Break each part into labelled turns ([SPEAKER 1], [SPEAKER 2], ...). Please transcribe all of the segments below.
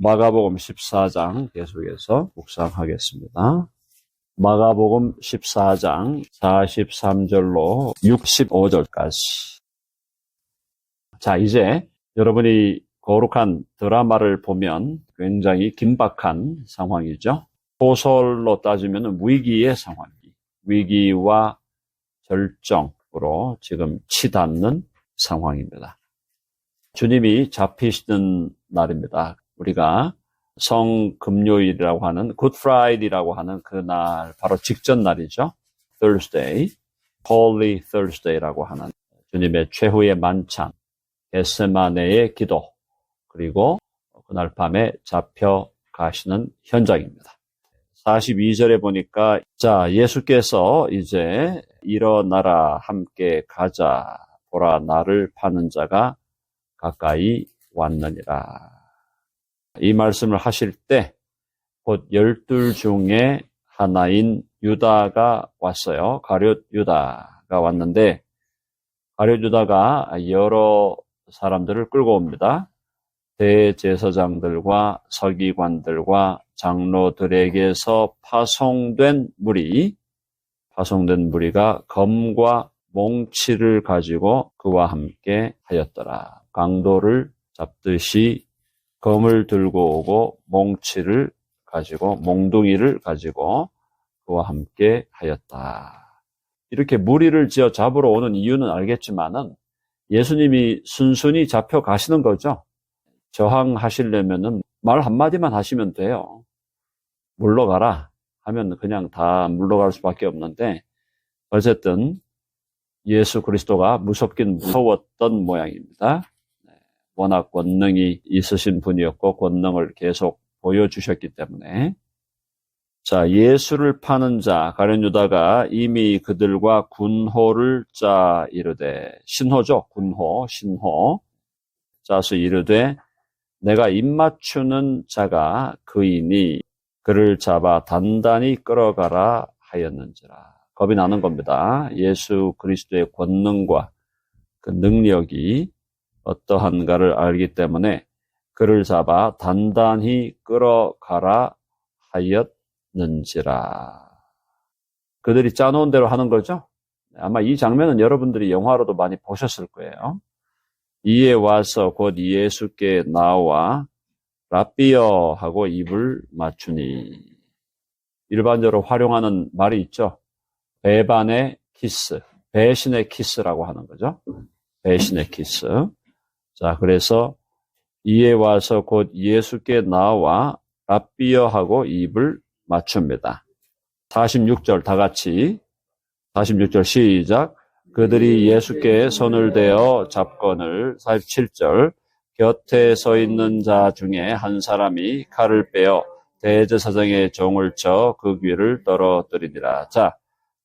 [SPEAKER 1] 마가복음 14장 계속해서 묵상하겠습니다. 마가복음 14장 43절로 65절까지. 자, 이제 여러분이 거룩한 드라마를 보면 굉장히 긴박한 상황이죠. 소설로 따지면 위기의 상황이, 위기와 절정으로 지금 치닫는 상황입니다. 주님이 잡히시는 날입니다. 우리가 성금요일이라고 하는 굿 프라이데이라고 하는 그날 바로 직전 날이죠. Thursday, Holy Thursday라고 하는 주님의 최후의 만찬, 겟세마네의 기도, 그리고 그날 밤에 잡혀가시는 현장입니다. 42절에 보니까 자, 예수께서 이제 일어나라 함께 가자 보라 나를 파는 자가 가까이 왔느니라. 이 말씀을 하실 때 곧 12 중에 하나인 유다가 왔어요. 가룟 유다가 왔는데 가룟 유다가 여러 사람들을 끌고 옵니다. 대제사장들과 서기관들과 장로들에게서 파송된 무리가 검과 몽치를 가지고 그와 함께 하였더라. 강도를 잡듯이 검을 들고 오고 몽치를 가지고 몽둥이를 가지고 그와 함께 하였다. 이렇게 무리를 지어 잡으러 오는 이유는 알겠지만은 예수님이 순순히 잡혀가시는 거죠. 저항하시려면은 말 한마디만 하시면 돼요. 물러가라 하면 그냥 다 물러갈 수밖에 없는데 어쨌든 예수 그리스도가 무섭긴 무서웠던 모양입니다. 워낙 권능이 있으신 분이었고 권능을 계속 보여주셨기 때문에 자, 예수를 파는 자 가룟 유다가 이미 그들과 군호를 짜 이르되 신호죠. 군호, 신호 짜서 이르되 내가 입맞추는 자가 그이니 그를 잡아 단단히 끌어가라 하였는지라. 겁이 나는 겁니다. 예수 그리스도의 권능과 그 능력이 어떠한가를 알기 때문에 그를 잡아 단단히 끌어가라 하였는지라. 그들이 짜놓은 대로 하는 거죠. 아마 이 장면은 여러분들이 영화로도 많이 보셨을 거예요. 이에 와서 곧 예수께 나와 라삐어 하고 입을 맞추니. 일반적으로 활용하는 말이 있죠. 배반의 키스, 배신의 키스라고 하는 거죠. 배신의 키스. 자, 그래서 이에 와서 곧 예수께 나와 라삐어 하고 입을 맞춥니다. 46절 다 같이 46절 시작. 그들이 예수께 손을 대어 잡거늘 47절 곁에 서 있는 자 중에 한 사람이 칼을 빼어 대제사장의 종을 쳐 그 귀를 떨어뜨리니라. 자,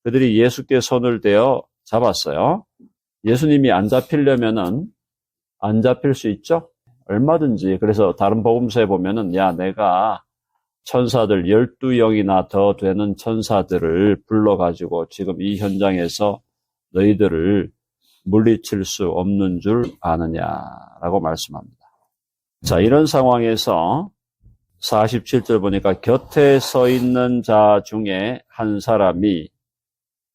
[SPEAKER 1] 그들이 예수께 손을 대어 잡았어요. 예수님이 안 잡히려면은 안 잡힐 수 있죠? 얼마든지. 그래서 다른 복음서에 보면은 야, 내가 천사들 12영이나 더 되는 천사들을 불러가지고 지금 이 현장에서 너희들을 물리칠 수 없는 줄 아느냐라고 말씀합니다. 자, 이런 상황에서 47절 보니까 곁에 서 있는 자 중에 한 사람이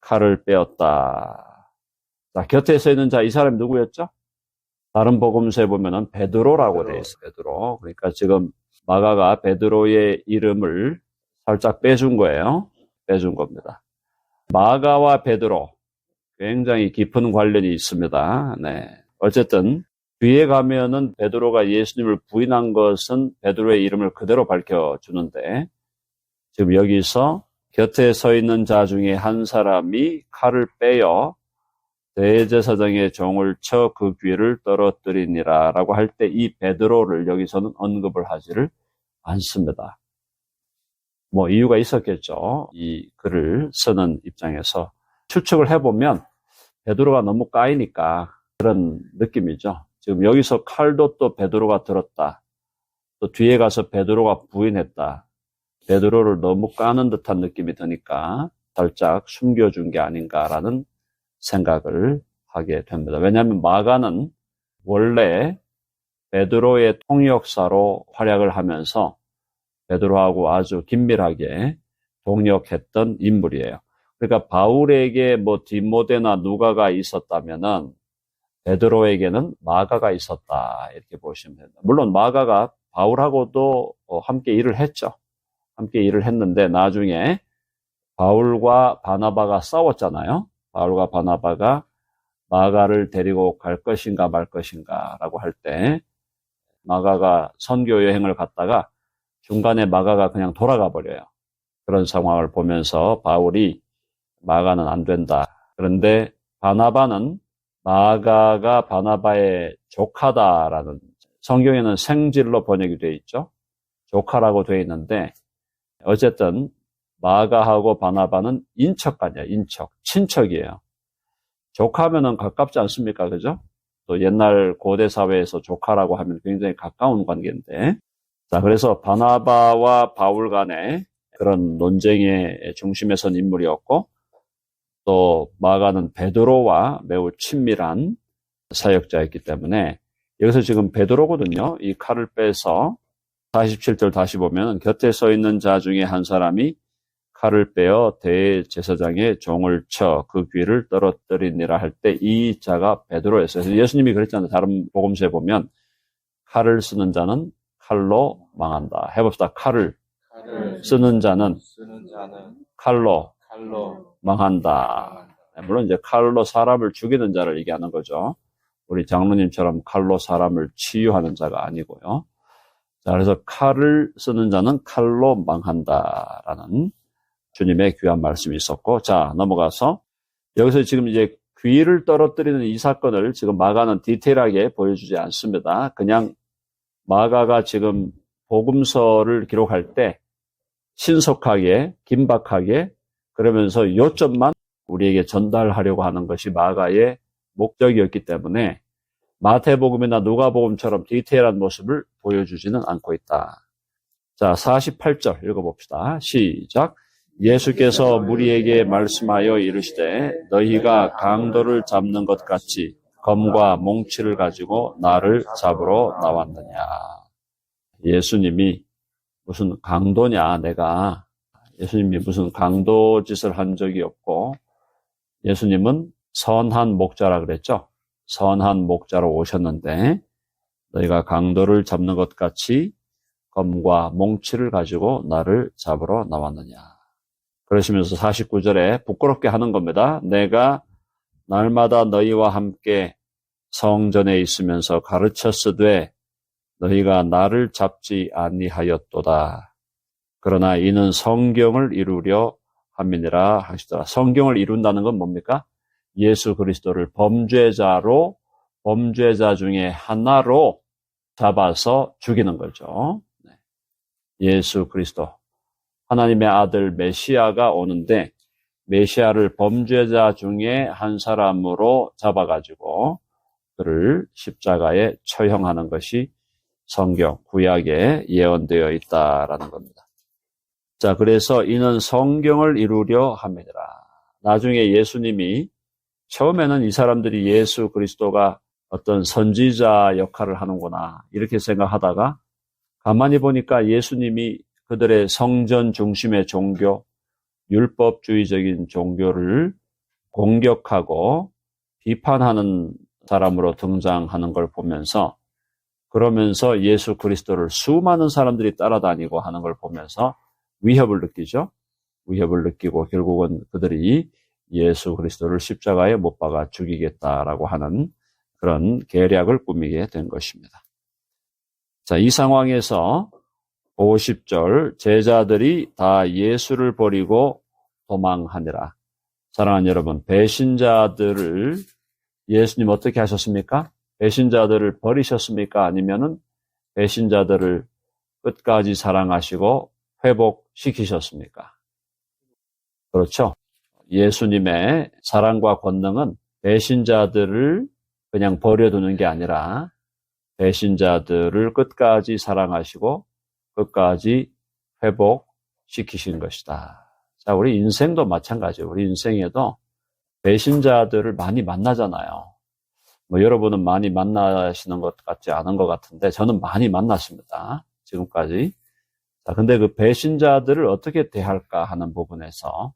[SPEAKER 1] 칼을 빼었다. 자, 곁에 서 있는 자, 이 사람이 누구였죠? 다른 복음서에 보면은 베드로라고 되어 있어요. 베드로. 그러니까 지금 마가가 베드로의 이름을 살짝 빼준 거예요. 빼준 겁니다. 마가와 베드로 굉장히 깊은 관련이 있습니다. 네. 어쨌든 뒤에 가면은 베드로가 예수님을 부인한 것은 베드로의 이름을 그대로 밝혀주는데 지금 여기서 곁에 서 있는 자 중에 한 사람이 칼을 빼어 대제사장의 종을 쳐 그 귀를 떨어뜨리니라 라고 할 때 이 베드로를 여기서는 언급을 하지를 않습니다. 뭐 이유가 있었겠죠. 이 글을 쓰는 입장에서 추측을 해보면 베드로가 너무 까이니까 그런 느낌이죠. 지금 여기서 칼도 또 베드로가 들었다. 또 뒤에 가서 베드로가 부인했다. 베드로를 너무 까는 듯한 느낌이 드니까 살짝 숨겨준 게 아닌가라는 생각을 하게 됩니다. 왜냐하면 마가는 원래 베드로의 통역사로 활약을 하면서 베드로하고 아주 긴밀하게 동역했던 인물이에요. 그러니까 바울에게 뭐 디모데나 누가가 있었다면은 베드로에게는 마가가 있었다, 이렇게 보시면 됩니다. 물론 마가가 바울하고도 함께 일을 했죠. 함께 일을 했는데 나중에 바울과 바나바가 싸웠잖아요. 바울과 바나바가 마가를 데리고 갈 것인가 말 것인가라고 할 때 마가가 선교 여행을 갔다가 중간에 마가가 그냥 돌아가 버려요. 그런 상황을 보면서 바울이 마가는 안 된다. 그런데 바나바는 마가가 바나바의 조카다라는, 성경에는 생질로 번역이 되어 있죠. 조카라고 되어 있는데 어쨌든 마가하고 바나바는 인척간이야. 인척, 친척이에요. 조카면은 가깝지 않습니까? 그죠? 또 옛날 고대 사회에서 조카라고 하면 굉장히 가까운 관계인데, 자, 그래서 바나바와 바울 간의 그런 논쟁의 중심에 선 인물이었고, 또 마가는 베드로와 매우 친밀한 사역자였기 때문에, 여기서 지금 베드로거든요. 이 칼을 빼서 47절 다시 보면 곁에 서 있는 자 중에 한 사람이 칼을 빼어 대제사장의 종을 쳐 그 귀를 떨어뜨리니라 할 때 이 자가 베드로였어요. 그래서 예수님이 그랬잖아요. 다른 복음서에 보면 칼을 쓰는 자는 칼로 망한다. 해봅시다. 칼을 쓰는 자는 칼로 망한다. 물론 이제 칼로 사람을 죽이는 자를 얘기하는 거죠. 우리 장로님처럼 칼로 사람을 치유하는 자가 아니고요. 자, 그래서 칼을 쓰는 자는 칼로 망한다라는 주님의 귀한 말씀이 있었고, 자, 넘어가서 여기서 지금 이제 귀를 떨어뜨리는 이 사건을 지금 마가는 디테일하게 보여주지 않습니다. 그냥 마가가 지금 복음서를 기록할 때 신속하게, 긴박하게, 그러면서 요점만 우리에게 전달하려고 하는 것이 마가의 목적이었기 때문에 마태복음이나 누가복음처럼 디테일한 모습을 보여주지는 않고 있다. 자, 48절 읽어봅시다. 시작. 예수께서 무리에게 말씀하여 이르시되 너희가 강도를 잡는 것 같이 검과 몽치를 가지고 나를 잡으러 나왔느냐. 예수님이 무슨 강도냐, 예수님이 무슨 강도 짓을 한 적이 없고, 예수님은 선한 목자라 그랬죠. 선한 목자로 오셨는데 너희가 강도를 잡는 것 같이 검과 몽치를 가지고 나를 잡으러 나왔느냐. 그러시면서 49절에 부끄럽게 하는 겁니다. 내가 날마다 너희와 함께 성전에 있으면서 가르쳤으되 너희가 나를 잡지 아니하였도다. 그러나 이는 성경을 이루려 함이니라 하시더라. 성경을 이룬다는 건 뭡니까? 예수 그리스도를 범죄자 중에 하나로 잡아서 죽이는 거죠. 예수 그리스도, 하나님의 아들 메시아가 오는데 메시아를 범죄자 중에 한 사람으로 잡아가지고 그를 십자가에 처형하는 것이 성경, 구약에 예언되어 있다라는 겁니다. 자, 그래서 이는 성경을 이루려 함이니라. 나중에 예수님이 처음에는 이 사람들이 예수 그리스도가 어떤 선지자 역할을 하는구나 이렇게 생각하다가 가만히 보니까 예수님이 그들의 성전 중심의 종교, 율법주의적인 종교를 공격하고 비판하는 사람으로 등장하는 걸 보면서, 그러면서 예수 그리스도를 수많은 사람들이 따라다니고 하는 걸 보면서 위협을 느끼죠. 위협을 느끼고 결국은 그들이 예수 그리스도를 십자가에 못 박아 죽이겠다라고 하는 그런 계략을 꾸미게 된 것입니다. 자, 이 상황에서 50절 제자들이 다 예수를 버리고 도망하니라. 사랑하는 여러분, 배신자들을 예수님 어떻게 하셨습니까? 배신자들을 버리셨습니까? 아니면은 배신자들을 끝까지 사랑하시고 회복시키셨습니까? 그렇죠. 예수님의 사랑과 권능은 배신자들을 그냥 버려두는 게 아니라 배신자들을 끝까지 사랑하시고 끝까지 회복시키신 것이다. 자, 우리 인생도 마찬가지예요. 우리 인생에도 배신자들을 많이 만나잖아요. 여러분은 많이 만나시는 것 같지 않은 것 같은데 저는 많이 만났습니다. 지금까지. 자, 근데 그 배신자들을 어떻게 대할까 하는 부분에서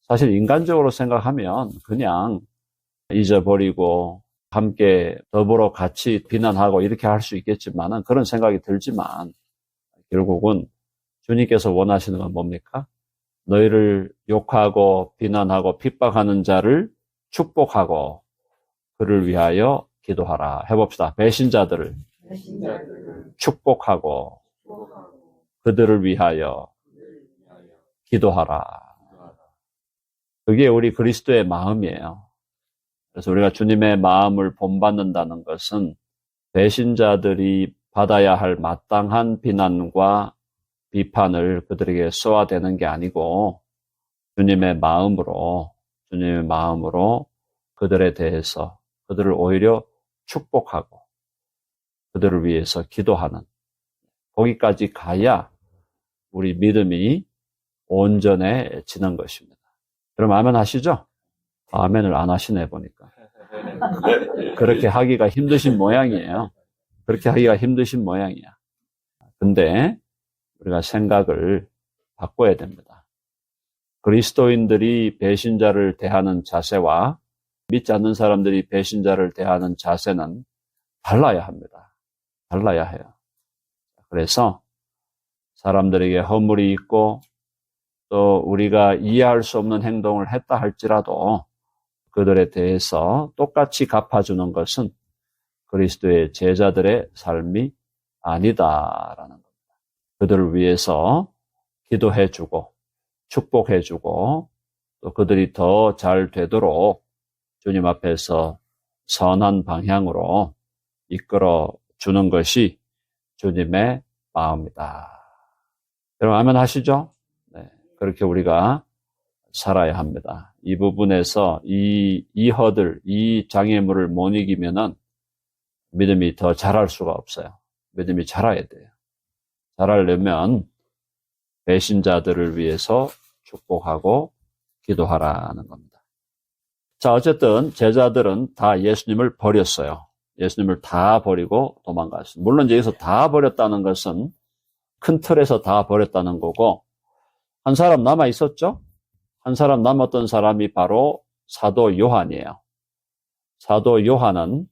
[SPEAKER 1] 사실 인간적으로 생각하면 그냥 잊어버리고 함께 더불어 같이 비난하고 이렇게 할 수 있겠지만은 그런 생각이 들지만 결국은 주님께서 원하시는 건 뭡니까? 너희를 욕하고 비난하고 핍박하는 자를 축복하고 그를 위하여 기도하라. 해봅시다. 배신자들을 축복하고 그들을 위하여 기도하라. 그게 우리 그리스도의 마음이에요. 그래서 우리가 주님의 마음을 본받는다는 것은 배신자들이 받아야 할 마땅한 비난과 비판을 그들에게 쏘아대는 게 아니고 주님의 마음으로 그들에 대해서 그들을 오히려 축복하고 그들을 위해서 기도하는 거기까지 가야 우리 믿음이 온전해지는 것입니다. 그럼 아멘 하시죠? 아멘을 안 하시네 보니까. 그렇게 하기가 힘드신 모양이에요. 근데 우리가 생각을 바꿔야 됩니다. 그리스도인들이 배신자를 대하는 자세와 믿지 않는 사람들이 배신자를 대하는 자세는 달라야 합니다. 달라야 해요. 그래서 사람들에게 허물이 있고 또 우리가 이해할 수 없는 행동을 했다 할지라도 그들에 대해서 똑같이 갚아주는 것은 그리스도의 제자들의 삶이 아니다라는 겁니다. 그들을 위해서 기도해주고 축복해주고 또 그들이 더 잘 되도록 주님 앞에서 선한 방향으로 이끌어 주는 것이 주님의 마음이다. 여러분 아멘 하시죠? 네, 그렇게 우리가 살아야 합니다. 이 부분에서 이 장애물을 못 이기면은 믿음이 더 자랄 수가 없어요. 믿음이 자라야 돼요. 자라려면 배신자들을 위해서 축복하고 기도하라는 겁니다. 자, 어쨌든 제자들은 다 예수님을 버렸어요. 예수님을 다 버리고 도망갔습니다. 물론 여기서 다 버렸다는 것은 큰 틀에서 다 버렸다는 거고 한 사람 남아 있었죠? 한 사람 남았던 사람이 바로 사도 요한이에요. 사도 요한은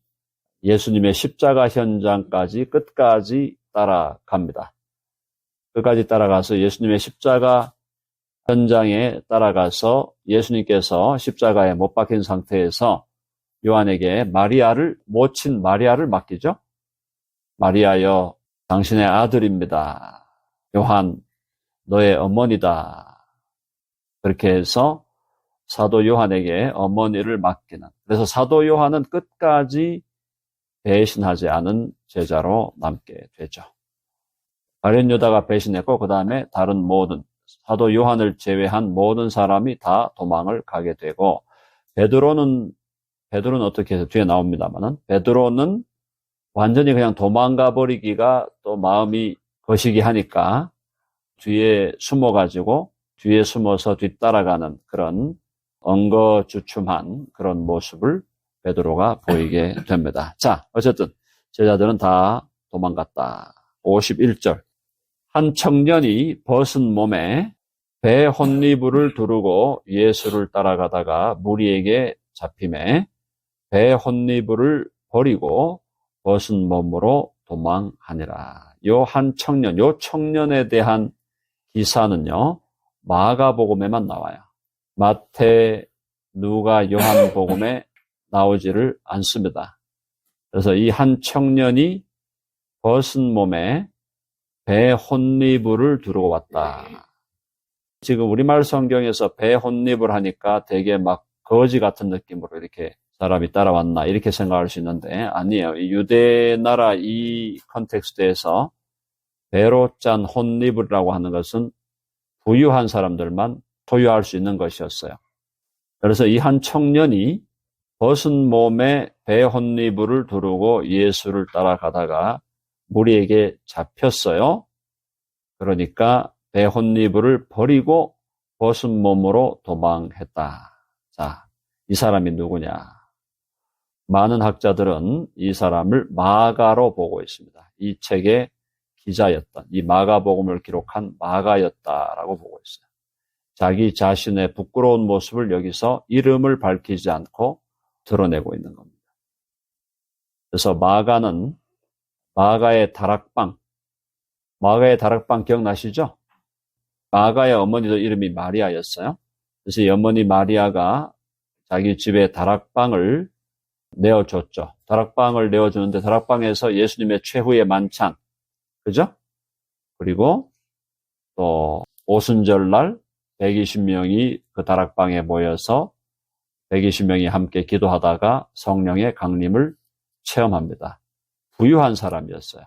[SPEAKER 1] 예수님의 십자가 현장까지 끝까지 따라갑니다. 끝까지 따라가서 예수님의 십자가 현장에 따라가서 예수님께서 십자가에 못 박힌 상태에서 요한에게 모친 마리아를 맡기죠. 마리아여, 당신의 아들입니다. 요한, 너의 어머니다. 그렇게 해서 사도 요한에게 어머니를 맡기는. 그래서 사도 요한은 끝까지 배신하지 않은 제자로 남게 되죠. 가룟 유다가 배신했고 그 다음에 다른 모든 사도 요한을 제외한 모든 사람이 다 도망을 가게 되고 베드로는 어떻게 해서 뒤에 나옵니다만은 베드로는 완전히 그냥 도망가 버리기가 또 마음이 거시기 하니까 뒤에 숨어서 뒤따라가는 그런 엉거주춤한 그런 모습을 베드로가 보이게 됩니다. 자, 어쨌든 제자들은 다 도망갔다. 51절. 한 청년이 벗은 몸에 배 혼니부를 두르고 예수를 따라가다가 무리에게 잡히매 배 혼니부를 버리고 벗은 몸으로 도망하니라. 요 청년에 대한 기사는요, 마가복음에만 나와요. 마태, 누가, 요한복음에 나오지를 않습니다. 그래서 이 한 청년이 벗은 몸에 배 혼니부를 두르고 왔다. 지금 우리말 성경에서 배 혼니부를 하니까 되게 막 거지 같은 느낌으로 이렇게 사람이 따라왔나 이렇게 생각할 수 있는데 아니에요. 이 유대 나라 이 컨텍스트에서 배로 짠 혼니부라고 하는 것은 부유한 사람들만 소유할 수 있는 것이었어요. 그래서 이 한 청년이 벗은 몸에 배 혼니부를 두르고 예수를 따라가다가 무리에게 잡혔어요. 그러니까 배 혼니부를 버리고 벗은 몸으로 도망했다. 자, 이 사람이 누구냐? 많은 학자들은 이 사람을 마가로 보고 있습니다. 이 책의 기자였던, 이 마가복음을 기록한 마가였다라고 보고 있어요. 자기 자신의 부끄러운 모습을 여기서 이름을 밝히지 않고 드러내고 있는 겁니다. 그래서 마가는 마가의 다락방 기억나시죠? 마가의 어머니도 이름이 마리아였어요. 그래서 이 어머니 마리아가 자기 집에 다락방을 내어줬죠. 다락방을 내어주는데 다락방에서 예수님의 최후의 만찬, 그죠? 그리고 또 오순절날 120명이 그 다락방에 모여서 120명이 함께 기도하다가 성령의 강림을 체험합니다. 부유한 사람이었어요.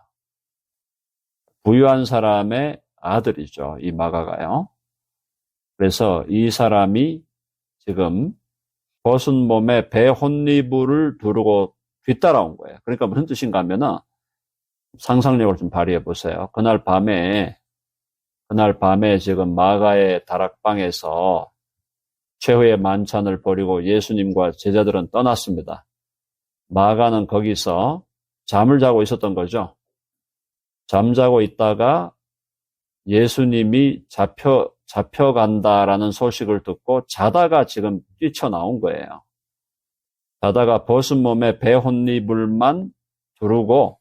[SPEAKER 1] 부유한 사람의 아들이죠. 이 마가가요. 그래서 이 사람이 지금 벗은 몸에 배 혼니부를 두르고 뒤따라온 거예요. 그러니까 무슨 뜻인가 하면은 상상력을 좀 발휘해 보세요. 그날 밤에 지금 마가의 다락방에서 최후의 만찬을 벌이고 예수님과 제자들은 떠났습니다. 마가는 거기서 잠을 자고 있었던 거죠. 잠자고 있다가 예수님이 잡혀간다라는 소식을 듣고 자다가 지금 뛰쳐나온 거예요. 자다가 벗은 몸에 배 혼니불만 두르고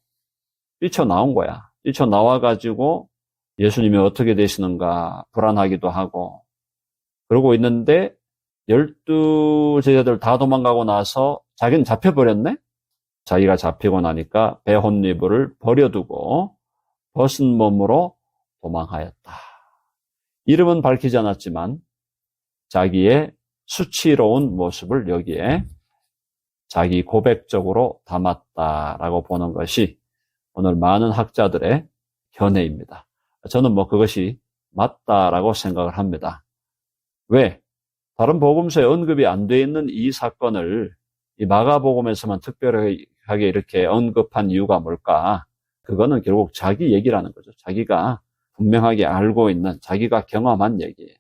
[SPEAKER 1] 뛰쳐나온 거야. 뛰쳐나와가지고 예수님이 어떻게 되시는가 불안하기도 하고 그러고 있는데 12제자들 다 도망가고 나서 자기는 잡혀버렸네? 자기가 잡히고 나니까 배 혼니불을 버려두고 벗은 몸으로 도망하였다. 이름은 밝히지 않았지만 자기의 수치로운 모습을 여기에 자기 고백적으로 담았다라고 보는 것이 오늘 많은 학자들의 견해입니다. 저는 그것이 맞다라고 생각을 합니다. 왜? 다른 복음서에 언급이 안 돼 있는 이 사건을 이 마가복음에서만 특별하게 이렇게 언급한 이유가 뭘까? 그거는 결국 자기 얘기라는 거죠. 자기가 분명하게 알고 있는, 자기가 경험한 얘기예요.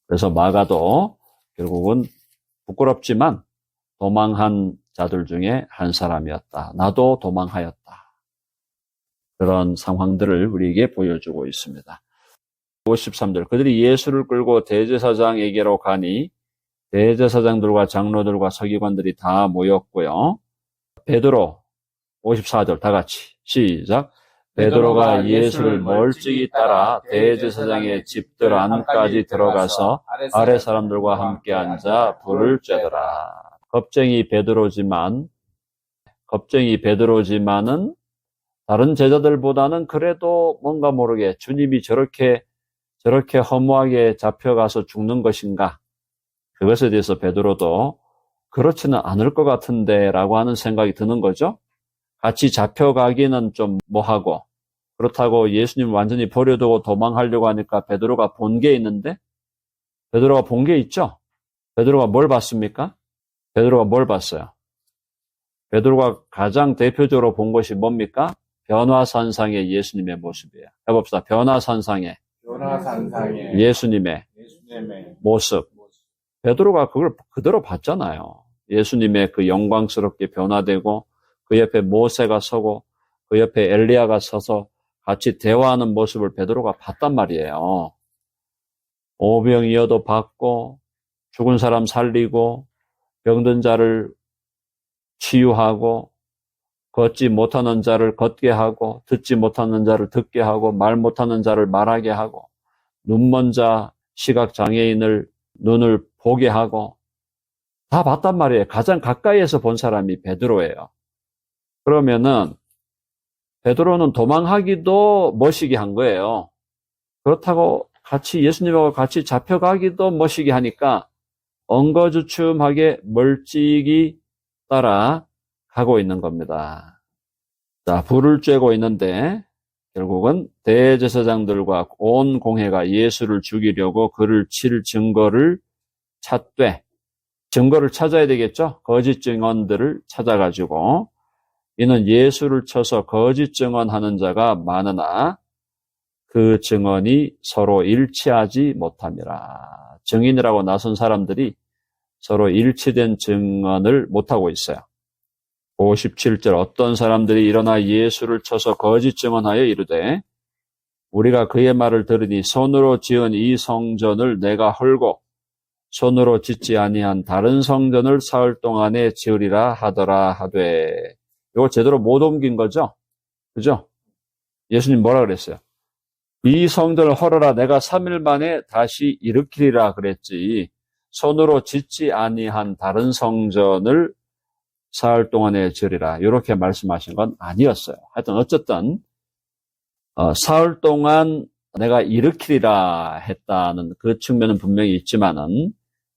[SPEAKER 1] 그래서 마가도 결국은 부끄럽지만 도망한 자들 중에 한 사람이었다. 나도 도망하였다. 그런 상황들을 우리에게 보여주고 있습니다. 53절, 그들이 예수를 끌고 대제사장에게로 가니 대제사장들과 장로들과 서기관들이 다 모였고요. 베드로, 54절 다 같이 시작. 베드로가 예수를 멀찍이 따라 대제사장의 집들 안까지 들어가서 아래 사람들과 함께 앉아 불을 쬐더라. 겁쟁이 베드로지만은 다른 제자들보다는 그래도 뭔가 모르게 주님이 저렇게 허무하게 잡혀가서 죽는 것인가? 그것에 대해서 베드로도 그렇지는 않을 것 같은데 라고 하는 생각이 드는 거죠. 같이 잡혀가기는 좀 뭐하고 그렇다고 예수님 완전히 버려두고 도망하려고 하니까 베드로가 본 게 있는데 베드로가 본 게 있죠. 베드로가 뭘 봤습니까? 베드로가 뭘 봤어요? 베드로가 가장 대표적으로 본 것이 뭡니까? 변화산상의 예수님의 모습이에요. 해봅시다. 변화산상의 예수님의 모습. 베드로가 그걸 그대로 봤잖아요. 예수님의 그 영광스럽게 변화되고 그 옆에 모세가 서고 그 옆에 엘리야가 서서 같이 대화하는 모습을 베드로가 봤단 말이에요. 오병이어도 봤고 죽은 사람 살리고 병든 자를 치유하고 걷지 못하는 자를 걷게 하고 듣지 못하는 자를 듣게 하고 말 못하는 자를 말하게 하고 눈먼 자 시각장애인을 눈을 보게 하고 다 봤단 말이에요. 가장 가까이에서 본 사람이 베드로예요. 그러면은 베드로는 도망하기도 멋이게 한 거예요. 그렇다고 같이 예수님하고 같이 잡혀가기도 멋이게 하니까 엉거주춤하게 멀찍이 따라 가고 있는 겁니다. 자, 불을 쬐고 있는데 결국은 대제사장들과 온 공회가 예수를 죽이려고 그를 칠 증거를 찾되 증거를 찾아야 되겠죠? 거짓 증언들을 찾아가지고 이는 예수를 쳐서 거짓 증언하는 자가 많으나 그 증언이 서로 일치하지 못함이라. 증인이라고 나선 사람들이 서로 일치된 증언을 못하고 있어요. 57절 어떤 사람들이 일어나 예수를 쳐서 거짓 증언하여 이르되 우리가 그의 말을 들으니 손으로 지은 이 성전을 내가 헐고 손으로 짓지 아니한 다른 성전을 사흘 동안에 지으리라 하더라 하되. 이거 제대로 못 옮긴 거죠? 그죠? 예수님 뭐라 그랬어요? 이 성전을 헐어라 내가 3일 만에 다시 일으키리라 그랬지. 손으로 짓지 아니한 다른 성전을 사흘 동안에 지으리라 이렇게 말씀하신 건 아니었어요. 하여튼 어쨌든 사흘 동안 내가 일으키리라 했다는 그 측면은 분명히 있지만은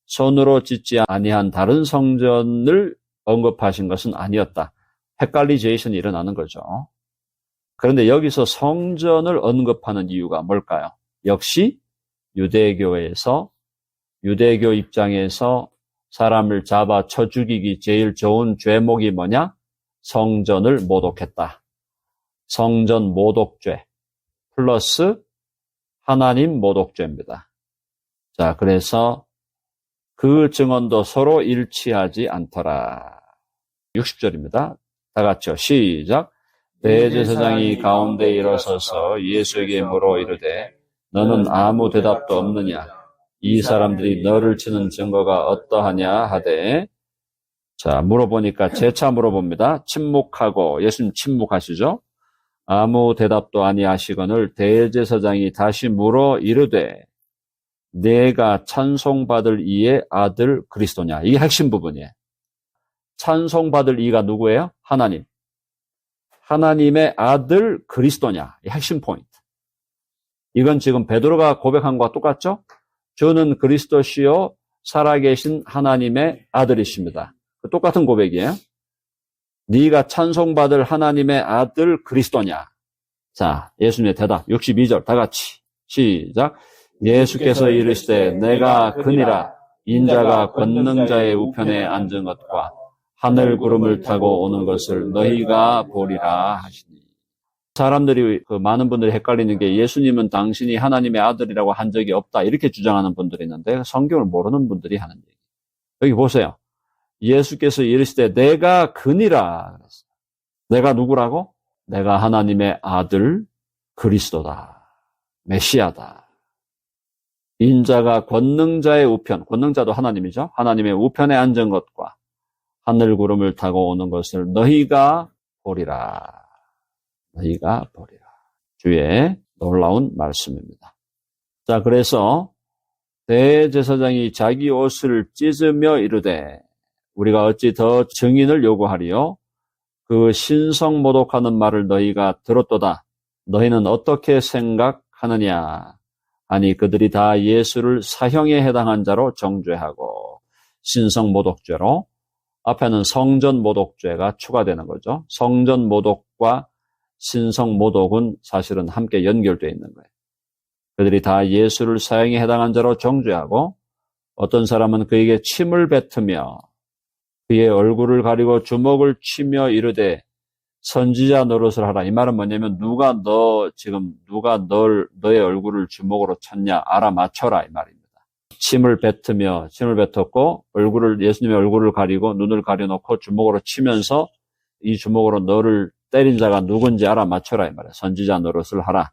[SPEAKER 1] 손으로 짓지 아니한 다른 성전을 언급하신 것은 아니었다. 헷갈리제이션이 일어나는 거죠. 그런데 여기서 성전을 언급하는 이유가 뭘까요? 역시 유대교 입장에서 사람을 잡아 쳐 죽이기 제일 좋은 죄목이 뭐냐? 성전을 모독했다. 성전 모독죄 플러스 하나님 모독죄입니다. 자, 그래서 그 증언도 서로 일치하지 않더라. 60절입니다. 다 같이요. 시작. 대제사장이 가운데 일어서서 예수에게 물어 이르되 너는 아무 대답도 없느냐? 이 사람들이 너를 치는 증거가 어떠하냐 하되. 자, 물어보니까 재차 물어봅니다. 침묵하고, 예수님 침묵하시죠? 아무 대답도 아니하시거늘 대제사장이 다시 물어 이르되 내가 찬송받을 이의 아들 그리스도냐? 이게 핵심 부분이에요. 찬송받을 이가 누구예요? 하나님. 하나님의 아들 그리스도냐? 이 핵심 포인트. 이건 지금 베드로가 고백한 것과 똑같죠? 주는 그리스도시요 살아계신 하나님의 아들이십니다. 똑같은 고백이에요. 네가 찬송받을 하나님의 아들 그리스도냐? 자, 예수님의 대답 62절 다 같이 시작. 예수께서 이르시되 내가 그니라 인자가 권능자의 우편에 앉은 것과 하늘 구름을 타고 오는 것을 너희가 보리라 하시니. 사람들이 많은 분들이 헷갈리는 게 예수님은 당신이 하나님의 아들이라고 한 적이 없다 이렇게 주장하는 분들이 있는데 성경을 모르는 분들이 하는 얘기. 여기 보세요. 예수께서 이르시되 내가 그니라 그랬어요. 내가 누구라고? 내가 하나님의 아들 그리스도다. 메시아다. 인자가 권능자의 우편, 권능자도 하나님이죠. 하나님의 우편에 앉은 것과 하늘 구름을 타고 오는 것을 너희가 보리라. 너희가 보리라. 주의 놀라운 말씀입니다. 자, 그래서 대제사장이 자기 옷을 찢으며 이르되 우리가 어찌 더 증인을 요구하리요? 그 신성 모독하는 말을 너희가 들었도다. 너희는 어떻게 생각하느냐? 아니 그들이 다 예수를 사형에 해당한 자로 정죄하고 신성 모독죄로 앞에는 성전 모독죄가 추가되는 거죠. 성전 모독과 신성 모독은 사실은 함께 연결되어 있는 거예요. 그들이 다 예수를 사형에 해당한 자로 정죄하고 어떤 사람은 그에게 침을 뱉으며 그의 얼굴을 가리고 주먹을 치며 이르되 선지자 노릇을 하라. 이 말은 뭐냐면 누가 너의 얼굴을 주먹으로 쳤냐 알아맞혀라 이 말입니다. 침을 뱉었고 예수님의 얼굴을 가리고 눈을 가려놓고 주먹으로 치면서 이 주먹으로 너를 때린 자가 누군지 알아맞혀라 이 말이에요. 선지자 노릇을 하라.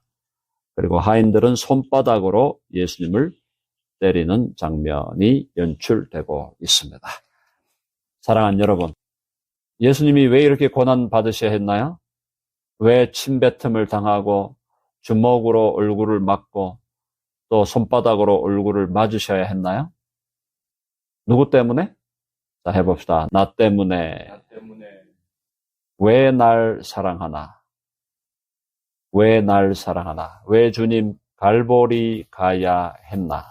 [SPEAKER 1] 그리고 하인들은 손바닥으로 예수님을 때리는 장면이 연출되고 있습니다. 사랑하는 여러분, 예수님이 왜 이렇게 고난 받으셔야 했나요? 왜 침뱉음을 당하고 주먹으로 얼굴을 맞고 또 손바닥으로 얼굴을 맞으셔야 했나요? 누구 때문에? 자, 해봅시다. 나 때문에. 왜 날 사랑하나? 왜 날 사랑하나? 왜 주님 갈보리 가야 했나?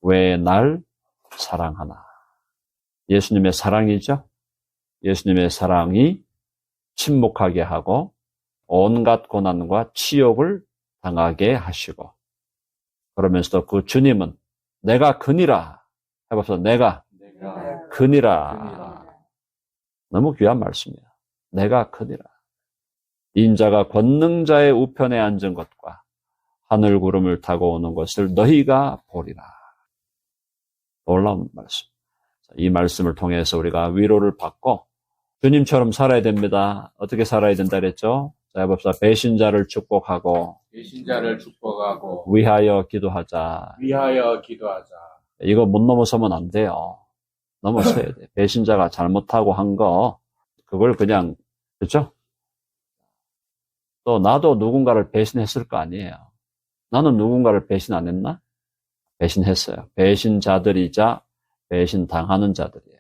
[SPEAKER 1] 왜 날 사랑하나? 예수님의 사랑이죠. 예수님의 사랑이 침묵하게 하고 온갖 고난과 치욕을 당하게 하시고 그러면서도 그 주님은 내가 그니라 해봐서 내가 그니라. 너무 귀한 말씀이에요. 내가 그니라. 인자가 권능자의 우편에 앉은 것과 하늘 구름을 타고 오는 것을 너희가 보리라. 놀라운 말씀. 이 말씀을 통해서 우리가 위로를 받고 주님처럼 살아야 됩니다. 어떻게 살아야 된다 그랬죠? 자, 해봅시다. 배신자를 축복하고
[SPEAKER 2] 배신자를 축복하고
[SPEAKER 1] 위하여 기도하자.
[SPEAKER 2] 위하여 기도하자.
[SPEAKER 1] 이거 못 넘어서면 안 돼요. 넘어서야 돼. 배신자가 잘못하고 한 거, 그걸 그냥, 그렇죠? 또 나도 누군가를 배신했을 거 아니에요. 나는 누군가를 배신 안 했나? 배신했어요. 배신자들이자 배신당하는 자들이에요.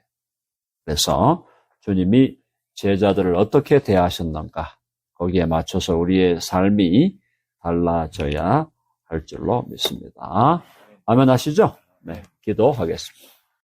[SPEAKER 1] 그래서 주님이 제자들을 어떻게 대하셨는가? 거기에 맞춰서 우리의 삶이 달라져야 할 줄로 믿습니다. 아멘 하시죠? 네, 기도하겠습니다.